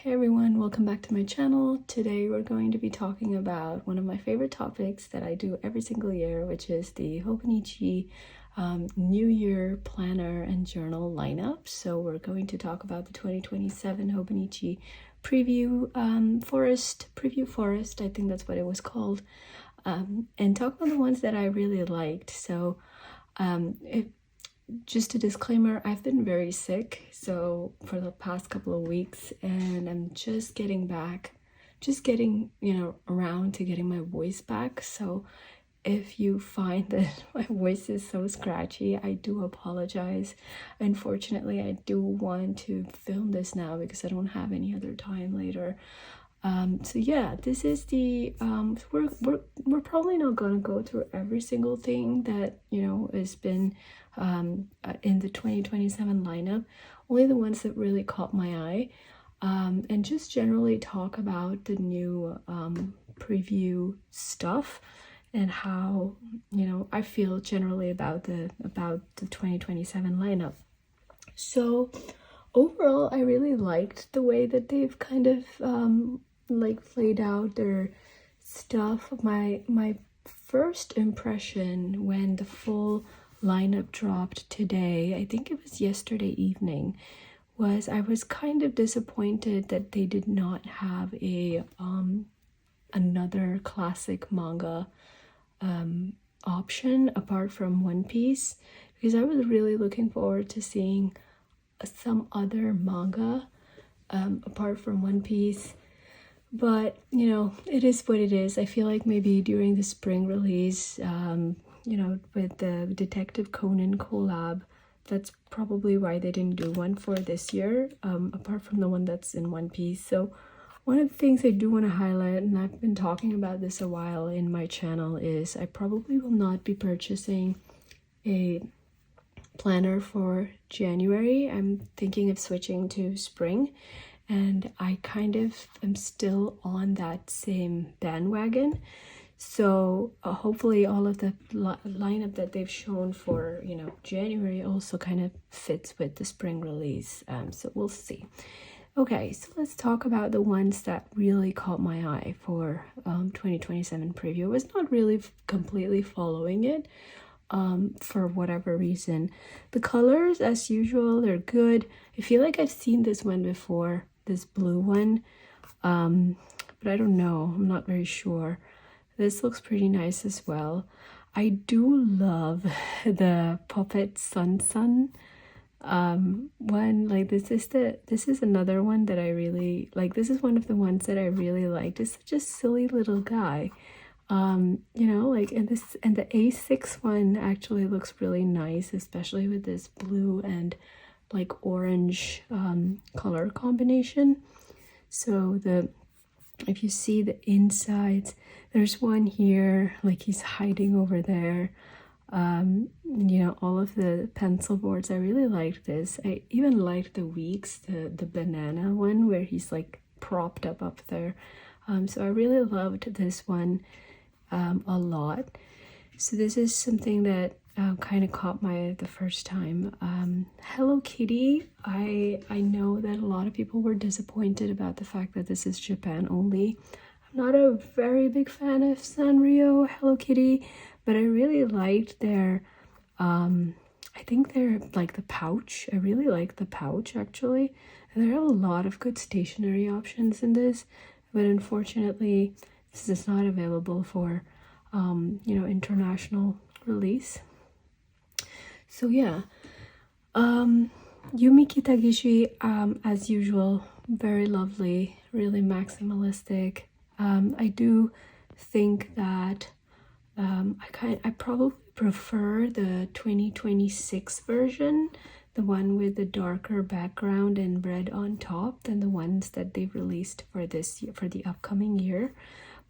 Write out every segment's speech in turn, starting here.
Hey everyone, welcome back to my channel. Today we're going to be talking about one of my favorite topics that I do every single year, which is the Hobonichi New Year planner and journal lineup. So we're going to talk about the 2027 Hobonichi preview forest, I think that's what it was called, and talk about the ones that I really liked. So just a disclaimer, I've been very sick so for the past couple of weeks, and I'm just getting around to getting my voice back. So if you find that my voice is so scratchy, I do apologize. Unfortunately, I do want to film this now because I don't have any other time later. So yeah, this is the we're probably not gonna go through every single thing that has been in the 2027 lineup, only the ones that really caught my eye, and just generally talk about the new preview stuff and how I feel generally about the 2027 lineup. So overall, I really liked the way that they've kind of laid out their stuff. My first impression when the full lineup dropped today, I think it was yesterday evening, was I was kind of disappointed that they did not have a another classic manga option apart from One Piece, because I was really looking forward to seeing some other manga apart from One Piece. But it is what it is. I feel like maybe during the spring release, with the Detective Conan collab, that's probably why they didn't do one for this year, apart from the one that's in One Piece. So one of the things I do want to highlight, and I've been talking about this a while in my channel, is I probably will not be purchasing a planner for January. I'm thinking of switching to spring, and I kind of am still on that same bandwagon. So hopefully all of the lineup that they've shown for January also kind of fits with the spring release. So we'll see. Okay, so let's talk about the ones that really caught my eye for 2027 preview. I was not really completely following it for whatever reason. The colors, as usual, they're good. I feel like I've seen this one before, this blue one, but I don't know, I'm not very sure. This looks pretty nice as well. I do love the Puppet Sun one. Like this is another one that I really like. This is one of the ones that I really liked. It's such a silly little guy. And the A6 one actually looks really nice, especially with this blue and like orange color combination. So if you see the insides, there's one here, like he's hiding over there. All of the pencil boards, I really liked this. I even liked the weeks, the banana one where he's like propped up there. So I really loved this one a lot. So this is something that kind of caught my eye the first time. Hello Kitty, I know that a lot of people were disappointed about the fact that this is Japan only. I'm not a very big fan of Sanrio Hello Kitty, but I really liked their I think they're like the pouch. I really like the pouch actually, and there are a lot of good stationery options in this, but unfortunately this is not available for international release. So yeah, Yumi Kitagishi, as usual, very lovely, really maximalistic. I do think that I probably prefer the 2026 version, the one with the darker background and red on top, than the ones that they've released for this year, for the upcoming year.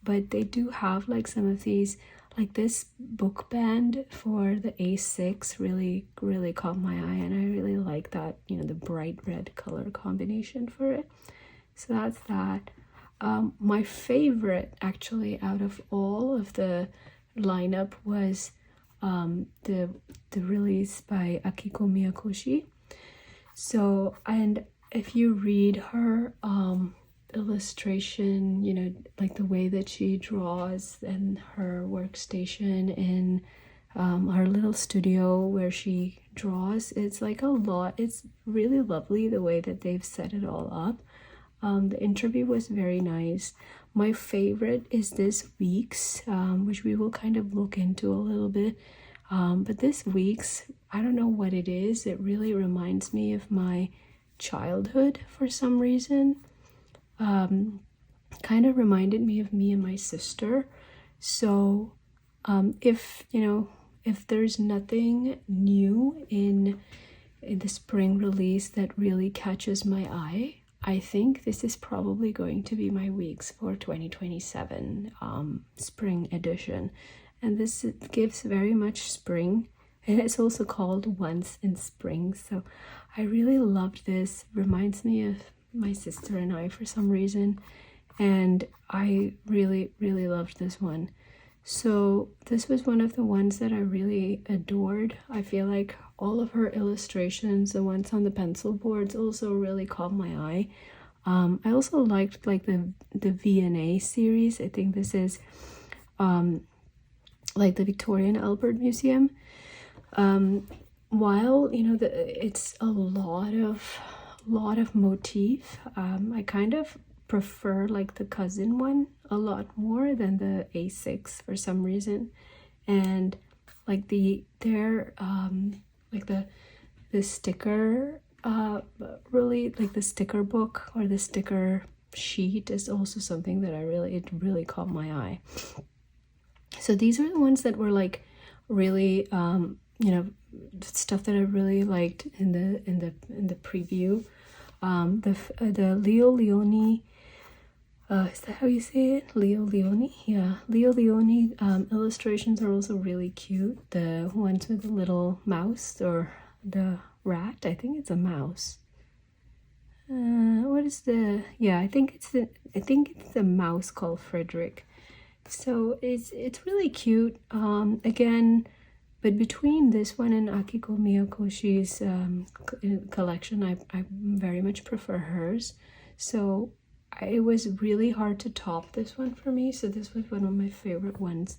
But they do have like some of these, like this book band for the A6 really caught my eye, and I really like that, the bright red color combination for it. So that's that. My favorite actually out of all of the lineup was the release by Akiko Miyakoshi. So, and if you read her illustration, you know, like the way that she draws and her workstation in her little studio where she draws. It's like a lot. It's really lovely the way that they've set it all up. The interview was very nice. My favorite is this week's, which we will kind of look into a little bit. But this week's, I don't know what it is. It really reminds me of my childhood for some reason. Kind of reminded me of me and my sister. So if there's nothing new in the spring release that really catches my eye, I think this is probably going to be my weeks for 2027 spring edition. And this gives very much spring. And it's also called Once in Spring. So I really loved this. Reminds me of my sister and I for some reason. And I really, really loved this one. So this was one of the ones that I really adored. I feel like all of her illustrations, the ones on the pencil boards, also really caught my eye. I also liked like the V&A series. I think this is like the Victoria and Albert Museum. While it's a lot of motif, I kind of prefer like the cousin one a lot more than the A6 for some reason. And like the sticker, really like the sticker book or the sticker sheet is also something that it really caught my eye. So these are the ones that were like really stuff that I really liked in the preview. The Leo Leone, is that how you say it? Leo Leone? Yeah, Leo Leone illustrations are also really cute. The ones with the little mouse or the rat. I think it's a mouse. What is the? Yeah, I think it's the mouse called Frederick. So it's really cute. Again, but between this one and Akiko Miyakoshi's collection, I very much prefer hers. So it was really hard to top this one for me. So this was one of my favorite ones.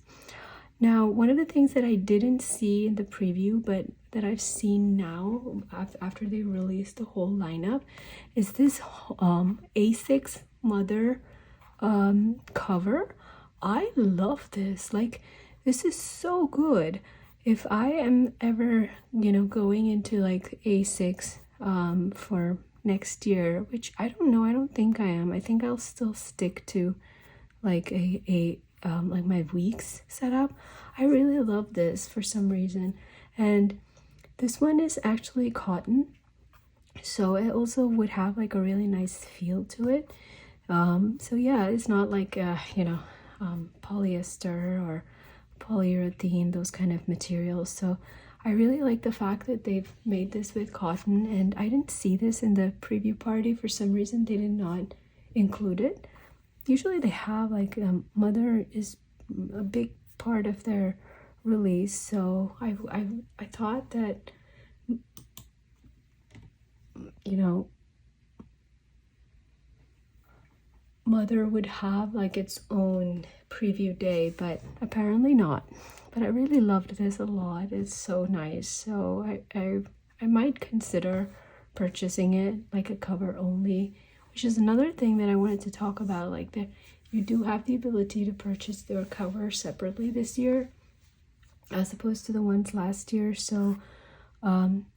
Now, one of the things that I didn't see in the preview, but that I've seen now after they released the whole lineup, is this A6 Mother cover. I love this. Like, this is so good. If I am ever, going into like A6 for next year, which I don't know, I don't think I am. I think I'll still stick to like like my weeks setup. I really love this for some reason. And this one is actually cotton, so it also would have like a really nice feel to it. So yeah, it's not like polyester or polyurethane, those kind of materials. So I really like the fact that they've made this with cotton, and I didn't see this in the preview party. For some reason they did not include it. Usually they have like Mother is a big part of their release, so I thought that Mother would have like its own preview day, but apparently not. But I really loved this a lot. It's so nice. So I might consider purchasing it like a cover only, which is another thing that I wanted to talk about. Like that you do have the ability to purchase their cover separately this year as opposed to the ones last year. So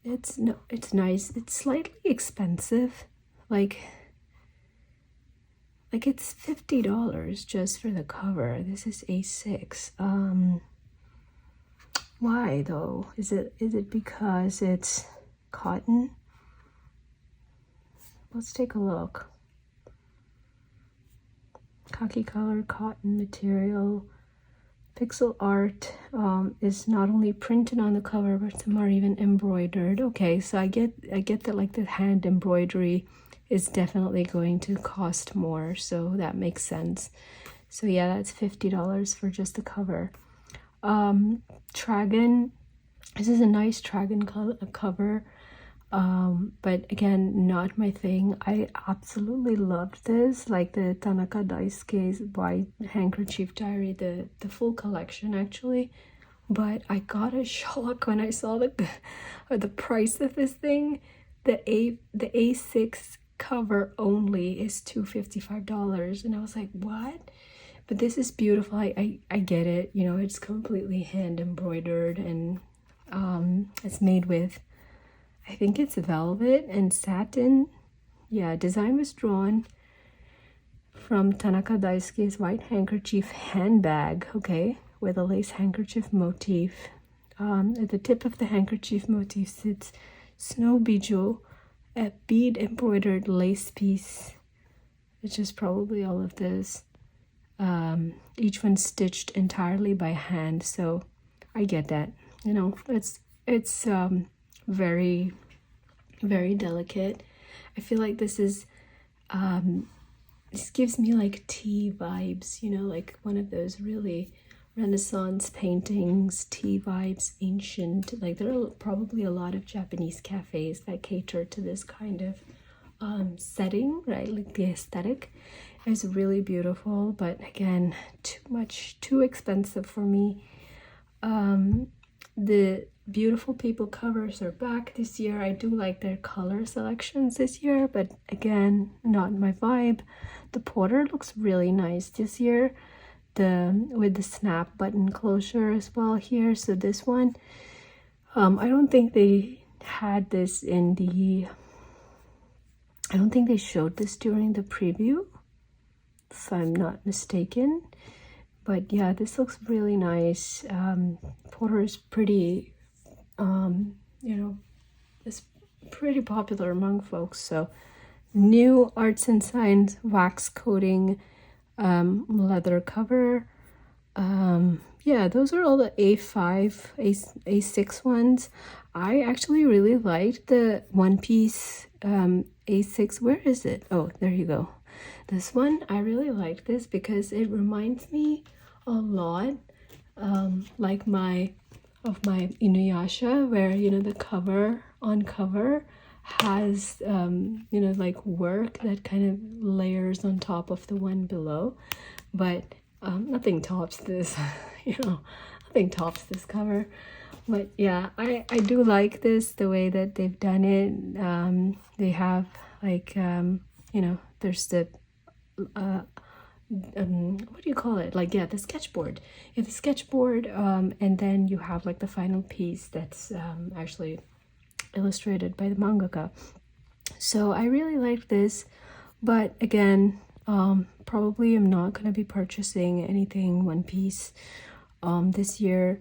it's nice. It's slightly expensive, like it's $50 just for the cover. This is A6. Why though? Is it because it's cotton? Let's take a look. Khaki color cotton material. Pixel art is not only printed on the cover, but some are even embroidered. Okay, so I get that like the hand embroidery is definitely going to cost more, so that makes sense. So yeah, that's $50 for just the cover. Tragon, this is a nice Tragon cover. But again, not my thing. I absolutely loved this, like the Tanaka Daisuke's white handkerchief diary, the full collection actually. But I got a shock when I saw the price of this thing. The A6 cover only is $255, and I was like, what? But this is beautiful. I get it, you know, it's completely hand embroidered, and it's made with, I think it's velvet and satin. Yeah, design was drawn from Tanaka Daisuke's white handkerchief handbag, okay, with a lace handkerchief motif. At the tip of the handkerchief motif sits snow bijou, a bead embroidered lace piece, which is probably all of this. Each one stitched entirely by hand, so I get that. You know, it's very, very delicate. I feel like this is this gives me like tea vibes, you know, like one of those really Renaissance paintings, tea vibes, ancient. Like there are probably a lot of Japanese cafes that cater to this kind of setting, right? Like the aesthetic is really beautiful, but again, too expensive for me. The Beautiful People covers are back this year. I do like their color selections this year, but again, not my vibe. The Porter looks really nice this year, with the snap button closure as well here. So this one, I don't think they had this in the, I don't think they showed this during the preview, if I'm not mistaken. But yeah, this looks really nice. Porter is pretty, you know, it's pretty popular among folks. So new Arts and Science wax coating leather cover. Yeah, those are all the A5, A6 ones. I actually really liked the one piece A6. Where is it? Oh, there you go. This one, I really like this because it reminds me a lot like my Inuyasha, where, you know, the cover on cover has you know, like work that kind of layers on top of the one below, but nothing tops this. You know, nothing tops this cover. But yeah, I do like this, the way that they've done it. They have like you know, there's the what do you call it, like, yeah, the sketchboard. You have the sketchboard, and then you have like the final piece that's actually illustrated by the mangaka. So I really like this, but again, probably I'm not gonna be purchasing anything One Piece this year.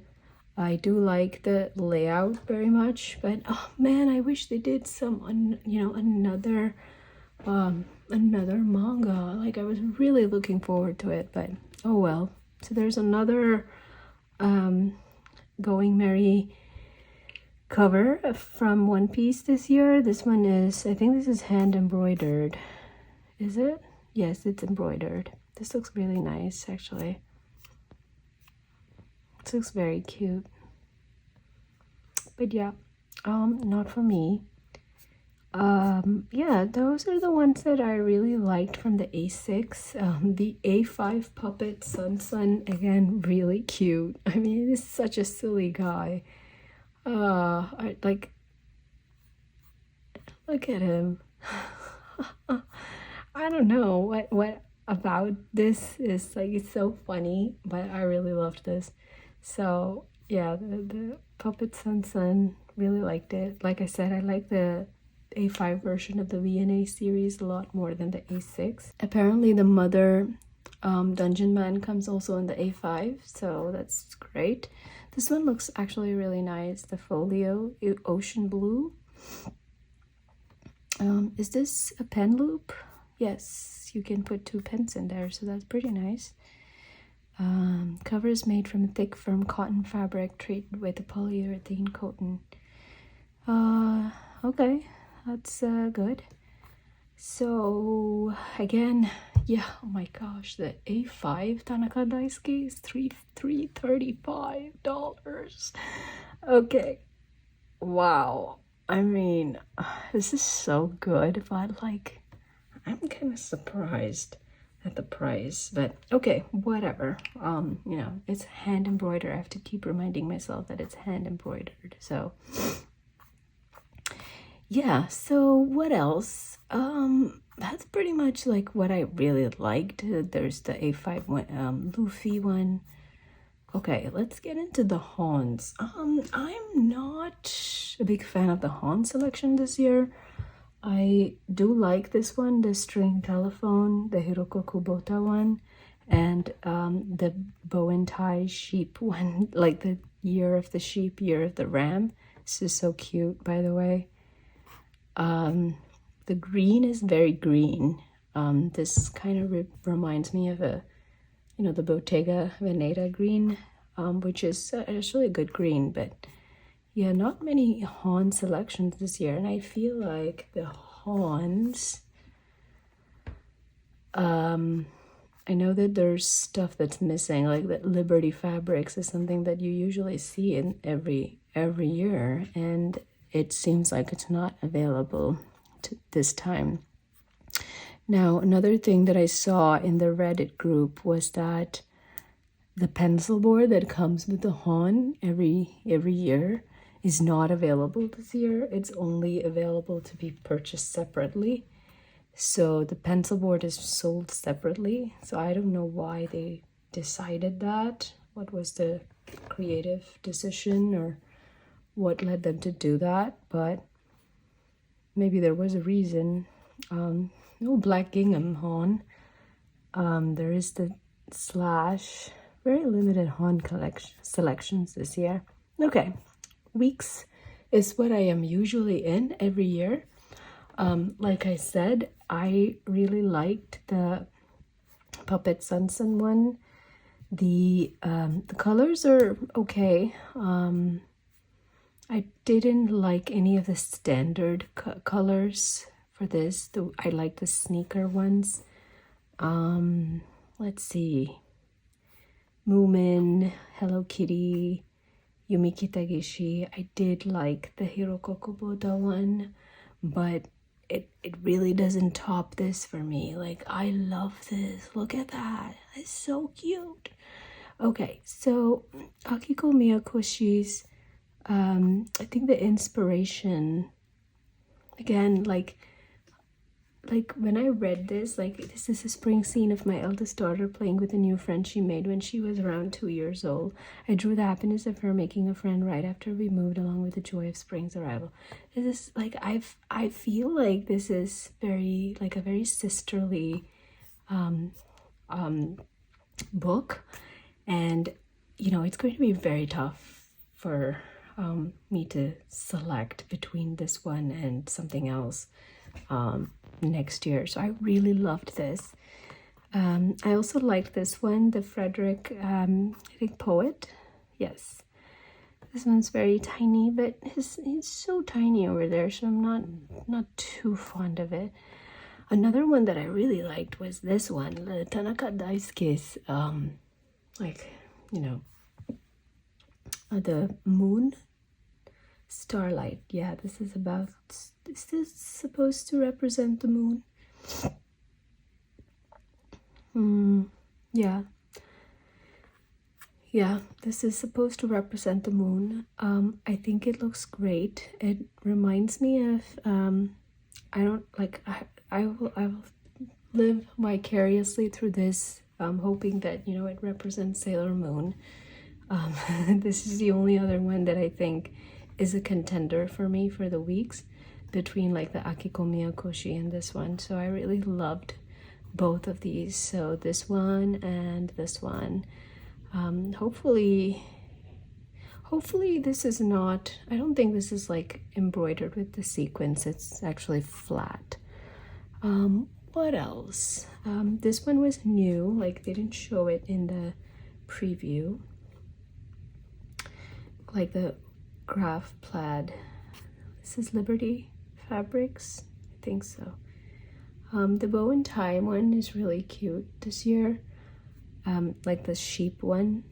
I do like the layout very much, but oh man, I wish they did some you know, another manga. Like, I was really looking forward to it, but oh well. So there's another Going Merry cover from One Piece this year. This one is, I think this is hand embroidered. Is it? Yes, it's embroidered. This looks really nice, actually. This looks very cute. But yeah, not for me. Yeah, those are the ones that I really liked from the A6. The A5 puppet Sun, again, really cute. I mean, he's such a silly guy. I like, look at him. I don't know what about this is like, it's so funny, but I really loved this. So yeah, the puppet Sun, really liked it. Like I said, I like the A5 version of the VNA series a lot more than the A6. Apparently the mother Dungeon Man comes also in the A5, so that's great. This one looks actually really nice. The folio, ocean blue. Is this a pen loop? Yes, you can put 2 pens in there, so that's pretty nice. Cover is made from thick, firm cotton fabric treated with a polyurethane coating. Okay, that's good. So again, yeah, oh my gosh, the A5 Tanaka Daisuke is $335. Okay, wow. I mean, this is so good, but like, I'm kind of surprised at the price, but okay, whatever. You know, it's hand embroidered. I have to keep reminding myself that it's hand embroidered. So yeah, so what else? That's pretty much like what I really liked. There's the A5 one, Luffy one. Okay, let's get into the Hans. I'm not a big fan of the Hans selection this year. I do like this one, the string telephone, the Hiroko Kubota one, and the bow and tie sheep one, like the year of the sheep, year of the ram. This is so cute, by the way. The green is very green. This kind of reminds me of a, you know, the Bottega Veneta green, which is actually a good green, but yeah, not many Han selections this year, and I feel like the Hans, I know that there's stuff that's missing, like that Liberty Fabrics is something that you usually see in every year, and it seems like it's not available this time. Now, another thing that I saw in the Reddit group was that the pencil board that comes with the Han every year is not available this year. It's only available to be purchased separately. So the pencil board is sold separately. So I don't know why they decided that. What was the creative decision or what led them to do that? But maybe there was a reason. No black gingham Han. There is the slash, very limited Han collection selections this year. Okay, weeks is what I am usually in every year. Like I said, I really liked the Puppet Sunsun one. The colors are okay. I didn't like any of the standard colors for this. I like the sneaker ones. Let's see. Moomin, Hello Kitty, Yumi Kitagishi. I did like the Hiroko Kubota one, but it really doesn't top this for me. Like, I love this. Look at that. It's so cute. Okay, so Akiko Miyakoshi's, I think the inspiration, again, like when I read this, like this is a spring scene of my eldest daughter playing with a new friend she made when she was around 2 years old. I drew the happiness of her making a friend right after we moved, along with the joy of spring's arrival. This is like, I feel like this is very, like a very sisterly book, and you know, it's going to be very tough for me to select between this one and something else next year. So I really loved this. I also liked this one, the Frederick, I think, Poet. Yes, this one's very tiny, but he's so tiny over there, so I'm not too fond of it. Another one that I really liked was this one, the Tanaka Daisuke's, like, you know, the moon starlight. Yeah, this is supposed to represent the moon? Yeah, this is supposed to represent the moon. I think it looks great. It reminds me of I will live vicariously through this, hoping that, you know, it represents Sailor Moon. This is the only other one that I think is a contender for me for the weeks between like the Akiko Miyakoshi and this one. So I really loved both of these. So this one and this one. Hopefully this is not, I don't think this is like embroidered with the sequins. It's actually flat. What else? This one was new, like they didn't show it in the preview. Like the graph plaid. This is Liberty Fabrics, I think so. The bow and tie one is really cute this year. Like the sheep one.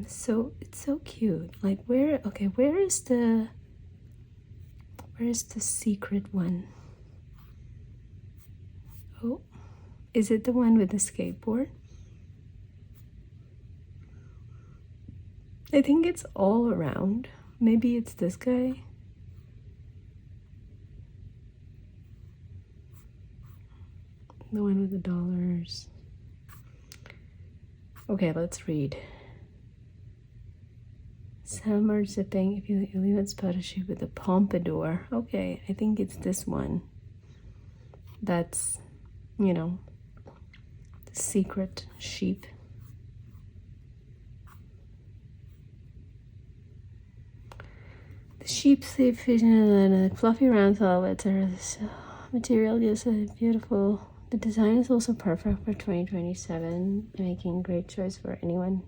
So it's so cute. Like where is the Where's the secret one? Oh, is it the one with the skateboard? I think it's all around. Maybe it's this guy. The one with the dollars. Okay, let's read. Some are zipping if you leave it spot a sheep with a pompadour. Okay, I think it's this one. That's, you know, the secret sheep. The sheep sleep fishing and the fluffy round velvets are this material gives a beautiful. The design is also perfect for 2027, making a great choice for anyone.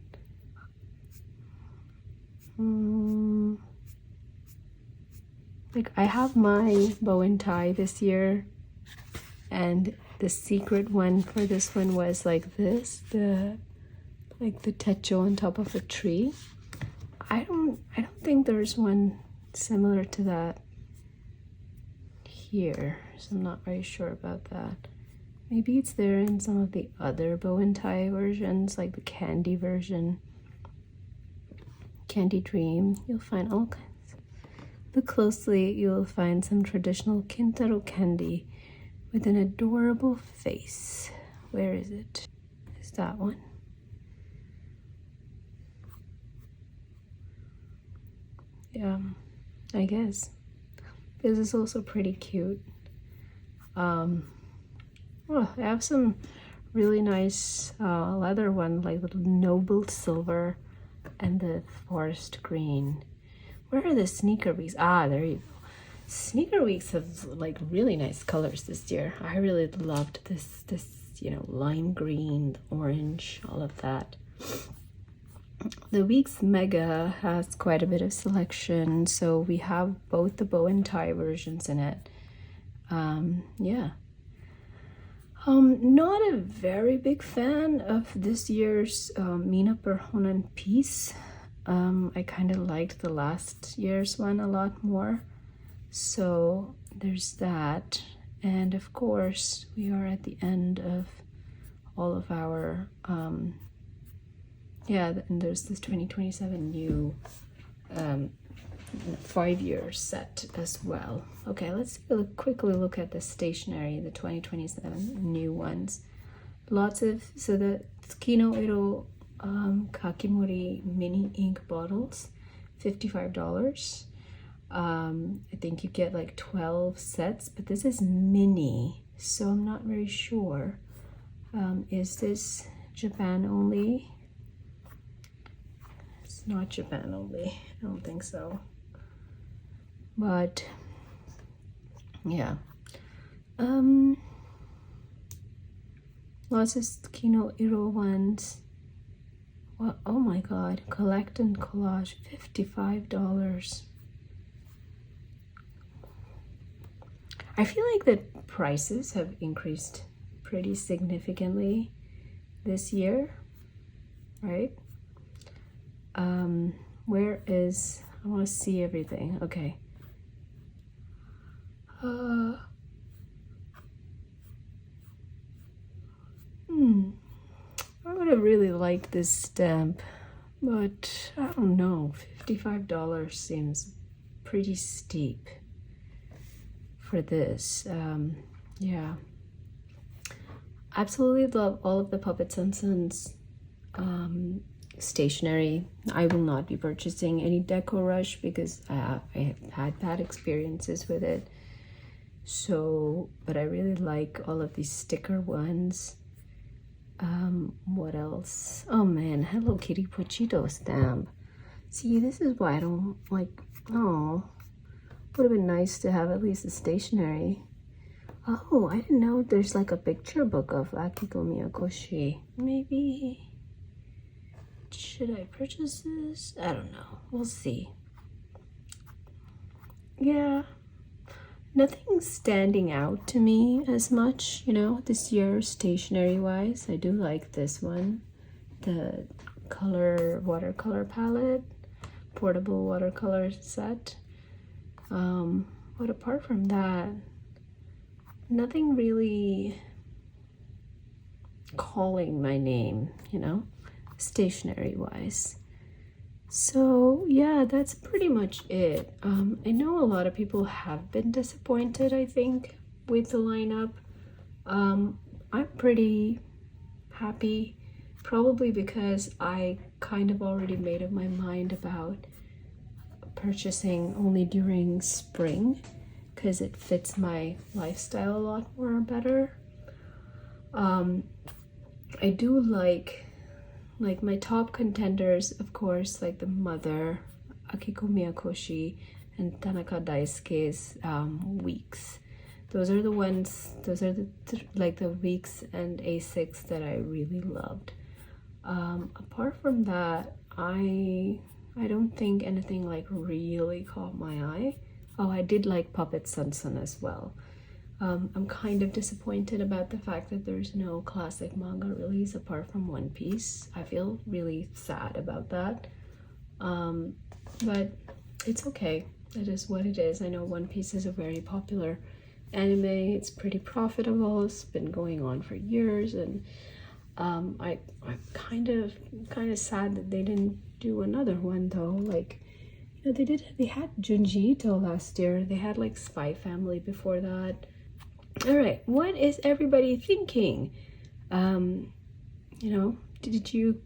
Like I have my bow and tie this year, and the secret one for this one was like this, the techo on top of a tree. I don't think there's one similar to that here, so I'm not very sure about that. Maybe it's there in some of the other bow and tie versions, like the candy version. Candy Dream, you'll find all kinds. Look closely, you will find some traditional Kintaro candy with an adorable face. Where is it? Is that one? Yeah, I guess. This is also pretty cute. Oh, I have some really nice leather one, like the noble silver and the forest green. Where are the sneaker weeks? Ah, there you go. Sneaker weeks have like really nice colors this year. I really loved this you know, lime green, orange, all of that. The week's mega has quite a bit of selection, so we have both the bow and tie versions in it. Yeah. Not a very big fan of this year's Mina Perhonen piece. I kind of liked the last year's one a lot more. So there's that. And of course, we are at the end of all of our, yeah, and there's this 2027 new 5-year set as well. Okay, let's quickly look at the stationery, the 2027 new ones. Lots of, so the Tsukino Iro Kakimori mini ink bottles, $55. I think you get like 12 sets, but this is mini, so I'm not very sure. Is this Japan only? It's not Japan only, I don't think so. But yeah, lots of Tsukino Iro ones. Well, oh my god, collect and collage, $55. I feel like the prices have increased pretty significantly this year, right? Where is, I want to see everything. Okay. I would have really liked this stamp, but I don't know, $55 seems pretty steep for this. Yeah, absolutely love all of the Puppet Sons stationery. I will not be purchasing any Deco Rush because I have had bad experiences with it. So, but I really like all of these sticker ones. What else? Oh man, Hello Kitty Pochito stamp. See, this is why I don't like, oh, would have been nice to have at least a stationery. Oh, I didn't know there's like a picture book of Akiko Miyakoshi. Maybe, should I purchase this? I don't know, we'll see. Yeah, nothing standing out to me as much, you know, this year stationery wise. I do like this one, the color watercolor palette, portable watercolor set. But apart from that, nothing really calling my name, you know, stationery wise. So yeah, that's pretty much it. I know a lot of people have been disappointed, I think, with the lineup. I'm pretty happy, probably because I kind of already made up my mind about purchasing only during spring because it fits my lifestyle a lot more better. I do like my top contenders, of course, like the Mother, Akiko Miyakoshi, and Tanaka Daisuke's weeks. Those are the ones, those are like the weeks and A6 that I really loved. Apart from that, I don't think anything like really caught my eye. Oh, I did like Puppet Sun as well. I'm kind of disappointed about the fact that there's no classic manga release apart from One Piece. I feel really sad about that. But it's okay. It is what it is. I know One Piece is a very popular anime. It's pretty profitable. It's been going on for years, and I'm kind of sad that they didn't do another one though. Like, you know, they had Junji Ito last year. They had like Spy Family before that. All right, what is everybody thinking? You know, did you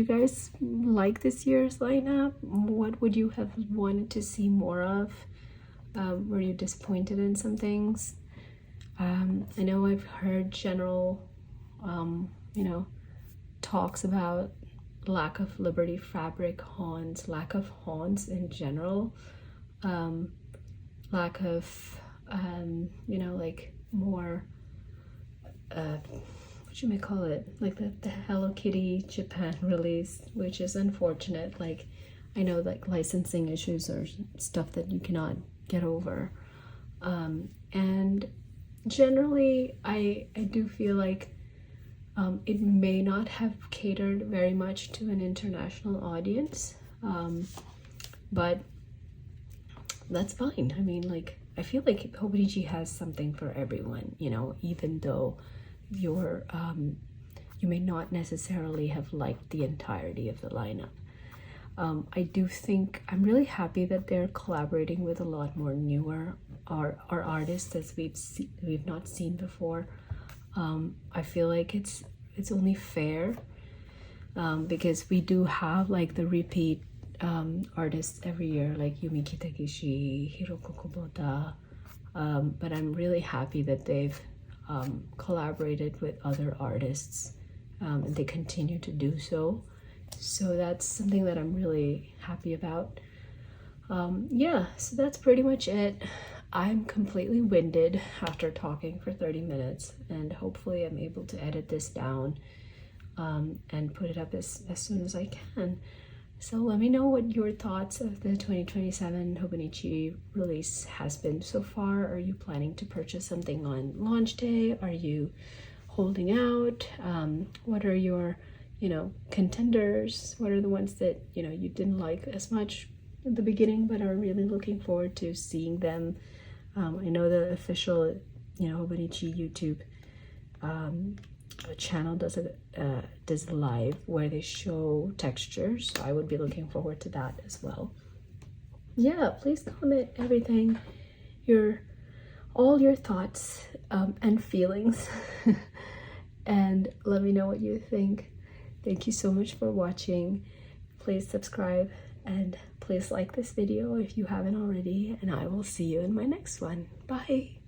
guys like this year's lineup? What would you have wanted to see more of? Were you disappointed in some things? I know I've heard general, you know, talks about lack of Liberty Fabric haunts, lack of haunts in general, lack of, you know, like more, what you may call it, like the Hello Kitty Japan release, which is unfortunate. Like, I know like licensing issues or stuff that you cannot get over, and generally I do feel like it may not have catered very much to an international audience, but that's fine. I mean, like, I feel like Hobonichi has something for everyone, you know, even though you may not necessarily have liked the entirety of the lineup. I do think I'm really happy that they're collaborating with a lot more newer artists that we've not seen before. I feel like it's only fair, because we do have like the repeat artists every year, like Yumi Kitagishi, Hiroko Kubota, but I'm really happy that they've collaborated with other artists, and they continue to do so. So that's something that I'm really happy about. Yeah, so that's pretty much it. I'm completely winded after talking for 30 minutes, and hopefully I'm able to edit this down and put it up as soon as I can. So let me know what your thoughts of the 2027 Hobonichi release has been so far. Are you planning to purchase something on launch day? Are you holding out? What are your, you know, contenders? What are the ones that, you know, you didn't like as much at the beginning but are really looking forward to seeing them? I know the official, you know, Hobonichi YouTube channel does a live where they show textures, so I would be looking forward to that as well. Yeah, please comment everything, all your thoughts and feelings, and let me know what you think. Thank you so much for watching. Please subscribe and please like this video if you haven't already, and I will see you in my next one. Bye.